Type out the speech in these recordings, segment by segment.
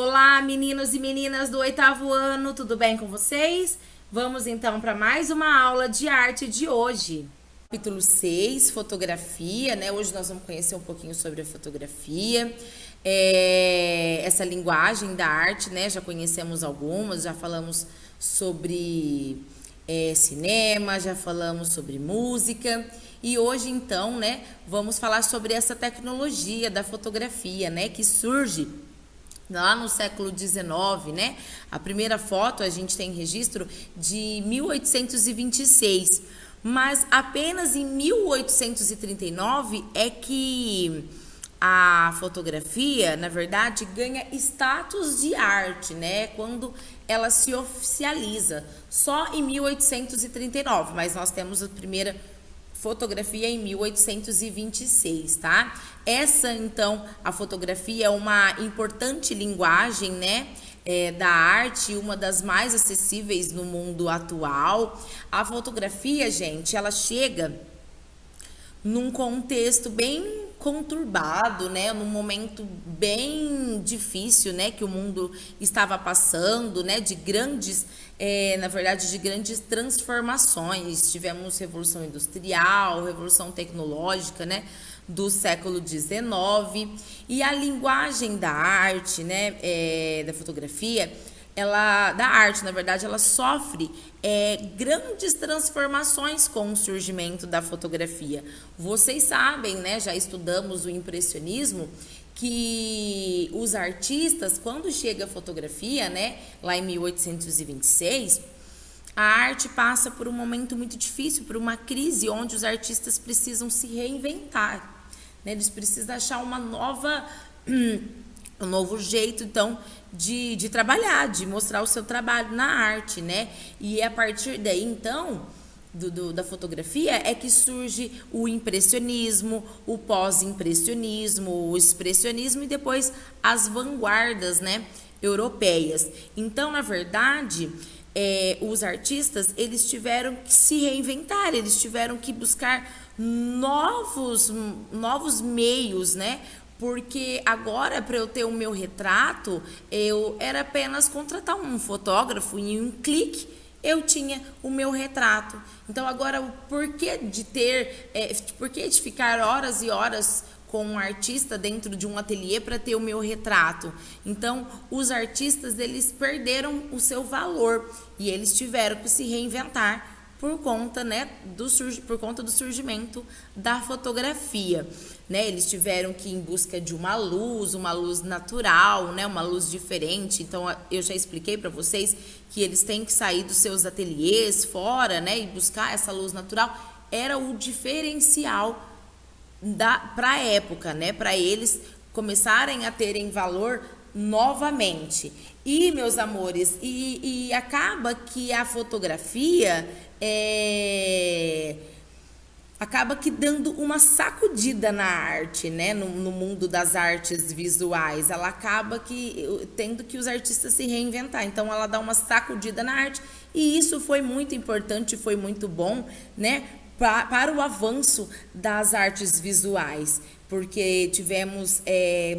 Olá, meninos e meninas do oitavo ano, tudo bem com vocês? Vamos então para mais uma aula de arte de hoje. Capítulo 6, fotografia, né? Hoje nós vamos conhecer um pouquinho sobre a fotografia, essa linguagem da arte, né? Já conhecemos algumas, já falamos sobre cinema, já falamos sobre música. E hoje, então, né, vamos falar sobre essa tecnologia da fotografia, né, que surge lá no século XIX, né? A primeira foto a gente tem registro de 1826, mas apenas em 1839 é que a fotografia, na verdade, ganha status de arte, né? Quando ela se oficializa, só em 1839, mas nós temos a primeira fotografia em 1826, tá? Essa, então, a fotografia é uma importante linguagem, né, da arte, uma das mais acessíveis no mundo atual. A fotografia, gente, ela chega num contexto bem conturbado, né, num momento bem difícil, né, que o mundo estava passando, né, de grandes, na verdade, de grandes transformações. Tivemos Revolução Industrial, Revolução Tecnológica, né, do século XIX, e a linguagem da arte, né, da fotografia, da arte, na verdade, ela sofre grandes transformações com o surgimento da fotografia. Vocês sabem, né, já estudamos o impressionismo, que os artistas, quando chega a fotografia, né, lá em 1826, a arte passa por um momento muito difícil, por uma crise onde os artistas precisam se reinventar, né, eles precisam achar um novo jeito, então, de trabalhar, de mostrar o seu trabalho na arte, né? E a partir daí, então, da fotografia é que surge o impressionismo, o pós-impressionismo, o expressionismo e depois as vanguardas, né, europeias. Então, na verdade, os artistas, eles tiveram que se reinventar, eles tiveram que buscar novos meios, né? Porque agora, para eu ter o meu retrato, eu era apenas contratar um fotógrafo e em um clique eu tinha o meu retrato. Então, agora, o porquê de ficar horas e horas com um artista dentro de um ateliê para ter o meu retrato? Então, os artistas, eles perderam o seu valor e eles tiveram que se reinventar por conta, né, por conta do surgimento da fotografia, né? Eles tiveram que ir em busca de uma luz natural, né, uma luz diferente. Então, eu já expliquei para vocês que eles têm que sair dos seus ateliês fora, né, e buscar essa luz natural. Era o diferencial para a época, né, para eles começarem a terem valor novamente. E, meus amores, e acaba que a fotografia acaba que dando uma sacudida na arte, né, no mundo das artes visuais. Ela acaba tendo que os artistas se reinventar. Então, ela dá uma sacudida na arte, e isso foi muito importante, foi muito bom, né, para o avanço das artes visuais, porque tivemos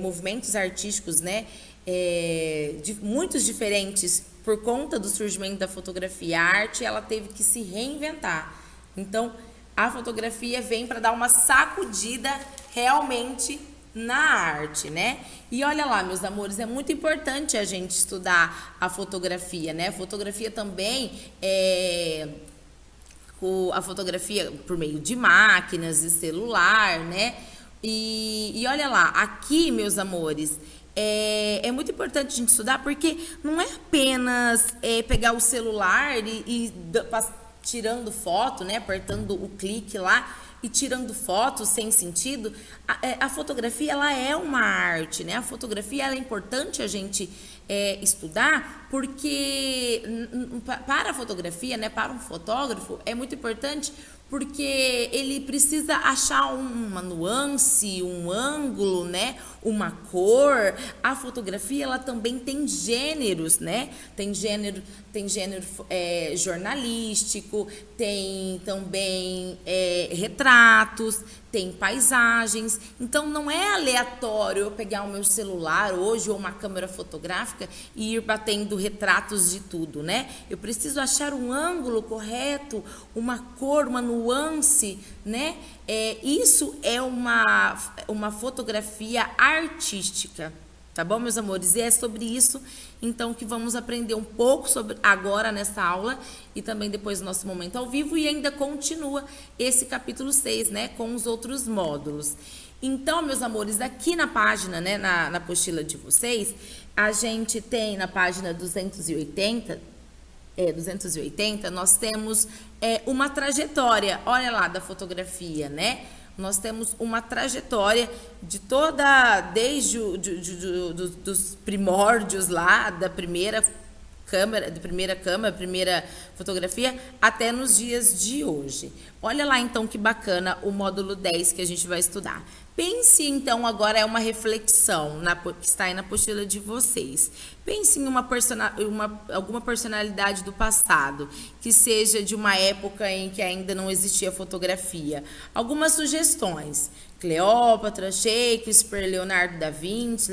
movimentos artísticos, né, muitos diferentes por conta do surgimento da fotografia. A arte, ela teve que se reinventar. Então, a fotografia vem para dar uma sacudida realmente na arte, né? E olha lá, meus amores, é muito importante a gente estudar a fotografia, né? A fotografia também a fotografia por meio de máquinas e celular, né? E olha lá, aqui, meus amores, é muito importante a gente estudar, porque não é apenas pegar o celular e tirando foto, né, apertando o clique lá e tirando foto sem sentido. A fotografia, ela é uma arte, né? A fotografia, ela é importante a gente estudar, porque para a fotografia, né, para um fotógrafo, é muito importante, porque ele precisa achar uma nuance, um ângulo, né? Uma cor. A fotografia, ela também tem gêneros, né? Tem gênero jornalístico, tem também retratos, tem paisagens. Então não é aleatório eu pegar o meu celular hoje ou uma câmera fotográfica e ir batendo retratos de tudo, né? Eu preciso achar um ângulo correto, uma cor, uma nuance, né? Isso é uma fotografia artística, tá bom, meus amores? E é sobre isso, então, que vamos aprender um pouco sobre agora nessa aula e também depois do nosso momento ao vivo, e ainda continua esse capítulo 6, né, com os outros módulos. Então, meus amores, aqui na página, né, na apostila de vocês, a gente tem na página 280, nós temos uma trajetória, olha lá, da fotografia, né? Nós temos uma trajetória de desde dos primórdios lá, da primeira primeira fotografia, até nos dias de hoje. Olha lá, então, que bacana o módulo 10 que a gente vai estudar. Pense, então, agora é uma reflexão que está aí na apostila de vocês. Pense em alguma personalidade do passado, que seja de uma época em que ainda não existia fotografia. Algumas sugestões: Cleópatra, Shakespeare, Leonardo da Vinci,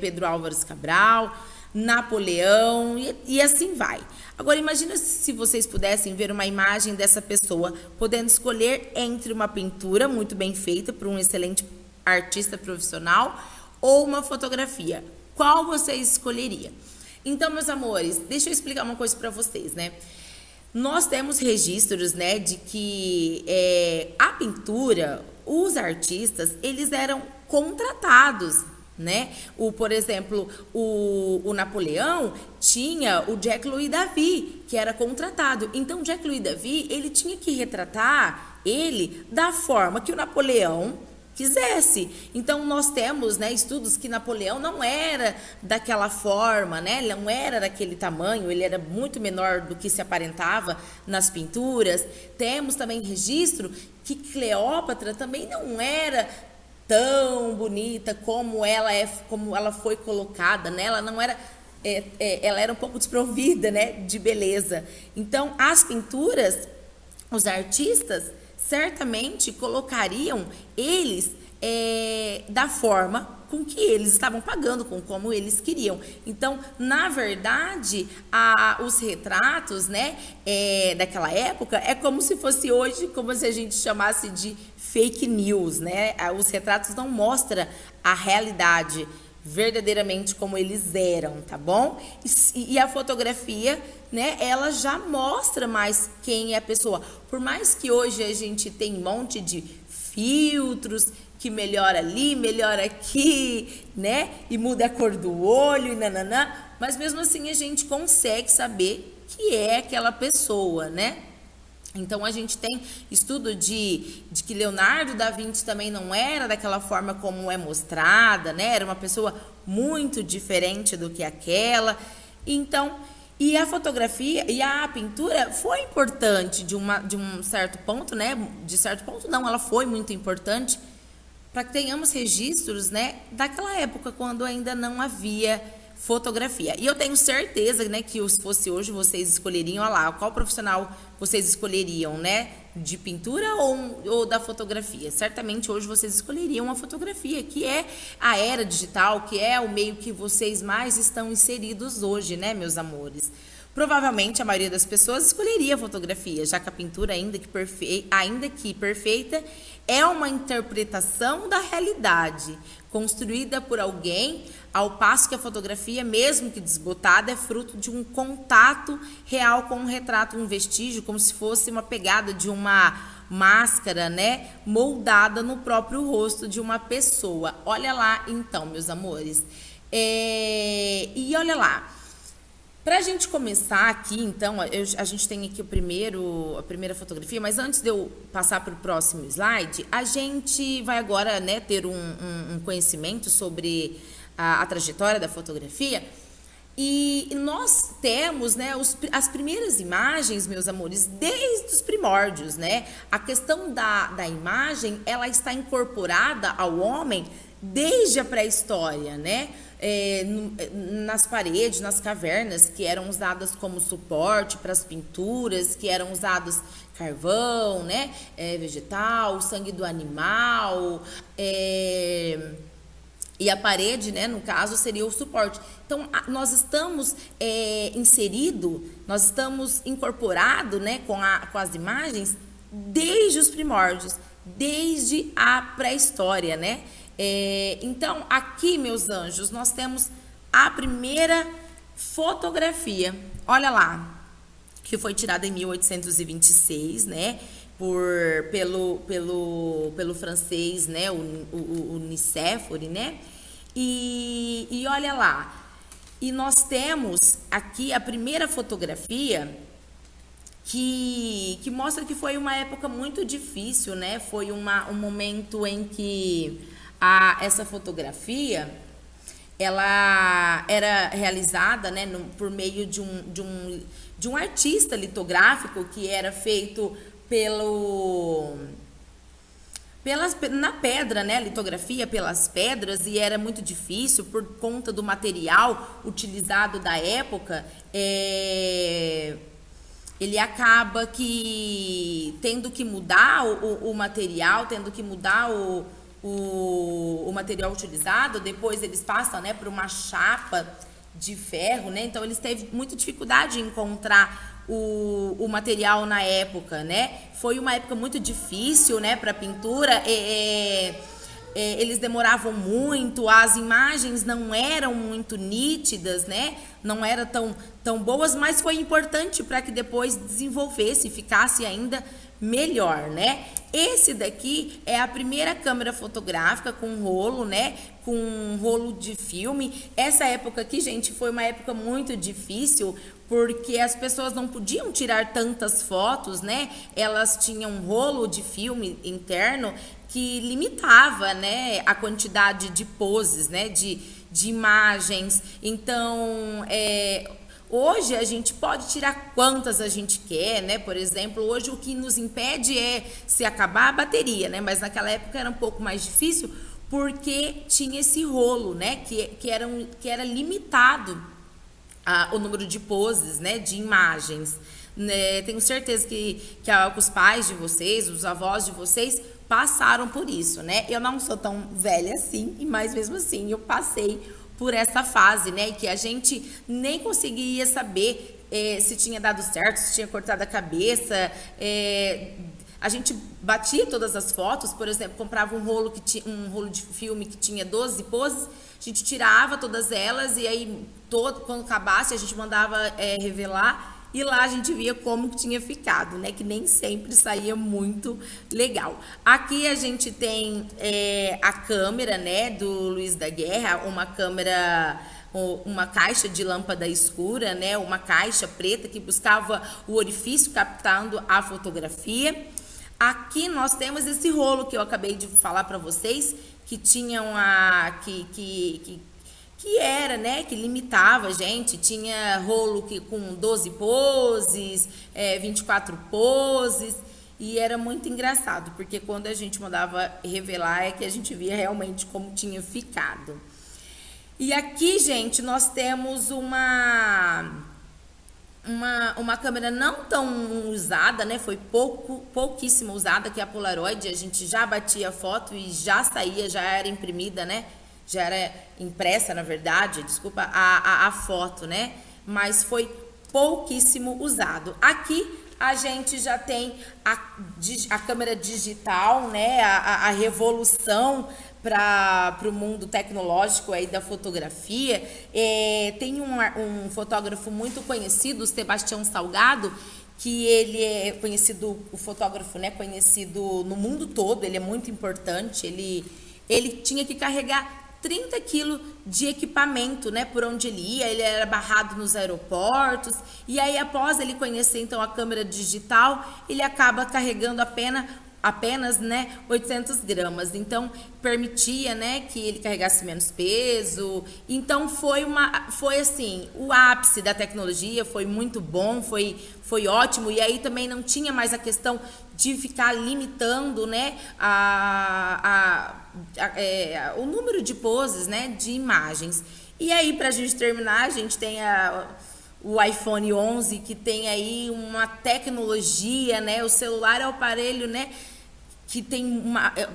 Pedro Álvares Cabral, Napoleão e assim vai. Agora imagina se vocês pudessem ver uma imagem dessa pessoa, podendo escolher entre uma pintura muito bem feita por um excelente artista profissional ou uma fotografia. Qual vocês escolheriam? Então, meus amores, deixa eu explicar uma coisa para vocês, né? Nós temos registros, né, de que a pintura, os artistas, eles eram contratados, né? Por exemplo, o Napoleão tinha o Jacques Louis David, que era contratado. Então, o Jacques Louis David, ele tinha que retratar ele da forma que o Napoleão quisesse. Então, nós temos, né, estudos que Napoleão não era daquela forma, né? Ele não era daquele tamanho, ele era muito menor do que se aparentava nas pinturas. Temos também registro que Cleópatra também não era tão bonita como ela foi colocada, né? Ela não era, ela era um pouco desprovida, né, de beleza. Então, as pinturas, os artistas certamente colocariam eles da forma com que eles estavam pagando, com como eles queriam. Então, na verdade, os retratos, né, daquela época é como se fosse hoje, como se a gente chamasse de fake news, né? Os retratos não mostram a realidade verdadeiramente como eles eram, tá bom? E a fotografia, né, ela já mostra mais quem é a pessoa. Por mais que hoje a gente tem um monte de filtros que melhora ali, melhora aqui, né? E muda a cor do olho e nananã, mas mesmo assim a gente consegue saber que é aquela pessoa, né? Então, a gente tem estudo de que Leonardo da Vinci também não era daquela forma como é mostrada, né? Era uma pessoa muito diferente do que aquela. Então, e a fotografia e a pintura foi importante de um certo ponto, né? De certo ponto, não, ela foi muito importante para que tenhamos registros, né, daquela época, quando ainda não havia fotografia. E eu tenho certeza, né, que se fosse hoje, vocês escolheriam, olha lá, qual profissional vocês escolheriam, né, de pintura ou da fotografia. Certamente hoje vocês escolheriam a fotografia, que é a era digital, que é o meio que vocês mais estão inseridos hoje, né, meus amores. Provavelmente a maioria das pessoas escolheria a fotografia, já que a pintura, ainda que perfeita, é uma interpretação da realidade, construída por alguém, ao passo que a fotografia, mesmo que desbotada, é fruto de um contato real com um retrato, um vestígio, como se fosse uma pegada de uma máscara, né, moldada no próprio rosto de uma pessoa. Olha lá, então, meus amores. E olha lá. Para a gente começar aqui, então, a gente tem aqui a primeira fotografia, mas antes de eu passar para o próximo slide, a gente vai agora, né, ter um conhecimento sobre a trajetória da fotografia. E nós temos, né, as primeiras imagens, meus amores, desde os primórdios, né? A questão da imagem, ela está incorporada ao homem desde a pré-história, né? Nas paredes, nas cavernas, que eram usadas como suporte para as pinturas, que eram usados carvão, né? Vegetal, sangue do animal, e a parede, né, no caso, seria o suporte. Então, nós estamos nós estamos incorporado, né, com as imagens desde os primórdios, desde a pré-história, né? Então, aqui, meus anjos, nós temos a primeira fotografia. Olha lá, que foi tirada em 1826, né? Pelo francês, né, o Nicéphore, né? E olha lá, e nós temos aqui a primeira fotografia que mostra que foi uma época muito difícil, né? Foi um momento em que essa fotografia ela era realizada, né, por meio de um artista litográfico que era feito na pedra, né, litografia pelas pedras, e era muito difícil por conta do material utilizado da época. Ele acaba tendo que mudar o material, tendo que mudar o material utilizado. Depois eles passam, né, por uma chapa de ferro, né? Então eles teve muita dificuldade em encontrar o material na época, né? Foi uma época muito difícil, né, para pintura. Eles demoravam muito, as imagens não eram muito nítidas, né? Não eram tão boas, mas foi importante para que depois desenvolvesse e ficasse ainda melhor, né? Esse daqui é a primeira câmera fotográfica com rolo, né? Com um rolo de filme. Essa época aqui, gente, foi uma época muito difícil, porque as pessoas não podiam tirar tantas fotos, né? Elas tinham um rolo de filme interno que limitava, né, a quantidade de poses, né, de imagens. Então, hoje a gente pode tirar quantas a gente quer, né? Por exemplo, hoje o que nos impede é se acabar a bateria, né? Mas naquela época era um pouco mais difícil porque tinha esse rolo, né? Que era limitado o número de poses, né? De imagens. Né? Tenho certeza que os pais de vocês, os avós de vocês passaram por isso, né? Eu não sou tão velha assim, mas mesmo assim eu passei por essa fase, né? Que a gente nem conseguia saber se tinha dado certo, se tinha cortado a cabeça. A gente batia todas as fotos, por exemplo, comprava um rolo de filme que tinha 12 poses, a gente tirava todas elas e aí quando acabasse a gente mandava revelar. E lá a gente via como que tinha ficado, né? Que nem sempre saía muito legal. Aqui a gente tem a câmera, né? Do Luiz da Guerra, uma caixa de lâmpada escura, né? Uma caixa preta que buscava o orifício captando a fotografia. Aqui nós temos esse rolo que eu acabei de falar para vocês, que tinha que era, né, que limitava a gente, tinha rolo com 12 poses, 24 poses, e era muito engraçado, porque quando a gente mandava revelar é que a gente via realmente como tinha ficado. E aqui, gente, nós temos uma câmera não tão usada, né, foi pouquíssimo usada, que é a Polaroid. A gente já batia a foto e já saía, já era imprimida, né, já era impressa, na verdade, desculpa, a foto, né? Mas foi pouquíssimo usado. Aqui a gente já tem a câmera digital, né? A revolução para o mundo tecnológico aí da fotografia. Tem um fotógrafo muito conhecido, o Sebastião Salgado, que ele é conhecido, o fotógrafo, né? Conhecido no mundo todo, ele é muito importante. Ele tinha que carregar 30 quilos de equipamento, né, por onde ele ia. Ele era barrado nos aeroportos, e aí após ele conhecer então a câmera digital, ele acaba carregando apenas apenas, né, 800 gramas. Então, permitia, né, que ele carregasse menos peso. Então, foi assim, o ápice da tecnologia, foi muito bom, foi ótimo. E aí também não tinha mais a questão de ficar limitando, né, o número de poses, né, de imagens. E aí, pra gente terminar, a gente tem o iPhone 11, que tem aí uma tecnologia, né, o celular é o aparelho, né, que tem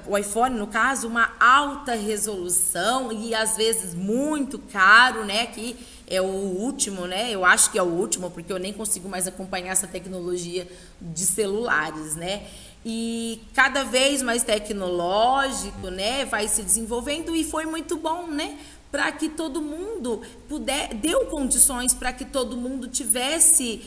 o iPhone, no caso, uma alta resolução e às vezes muito caro, né, que é o último, né, eu acho que é o último, porque eu nem consigo mais acompanhar essa tecnologia de celulares, né, e cada vez mais tecnológico, né, vai se desenvolvendo e foi muito bom, né, para que todo mundo deu condições para que todo mundo tivesse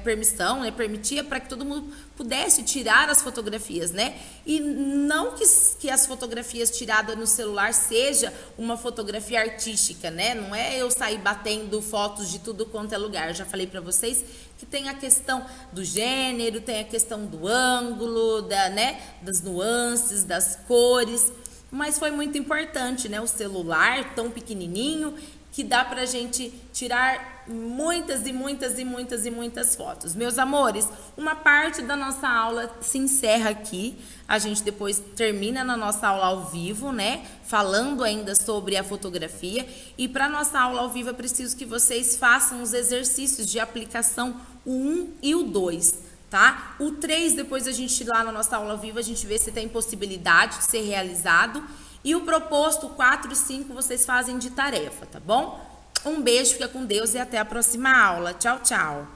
permissão, né, permitia para que todo mundo pudesse tirar as fotografias, né? E não que as fotografias tiradas no celular seja uma fotografia artística, né? Não é eu sair batendo fotos de tudo quanto é lugar. Eu já falei para vocês que tem a questão do gênero, tem a questão do ângulo, né, das nuances, das cores. Mas foi muito importante, né? O celular tão pequenininho que dá pra gente tirar muitas e muitas e muitas e muitas fotos. Meus amores, uma parte da nossa aula se encerra aqui. A gente depois termina na nossa aula ao vivo, né? Falando ainda sobre a fotografia. E para nossa aula ao vivo, é preciso que vocês façam os exercícios de aplicação, o 1 e o 2. Tá? O 3, depois a gente lá na nossa aula viva, a gente vê se tem possibilidade de ser realizado. E o proposto, 4 e 5, vocês fazem de tarefa, tá bom? Um beijo, fica com Deus e até a próxima aula. Tchau, tchau!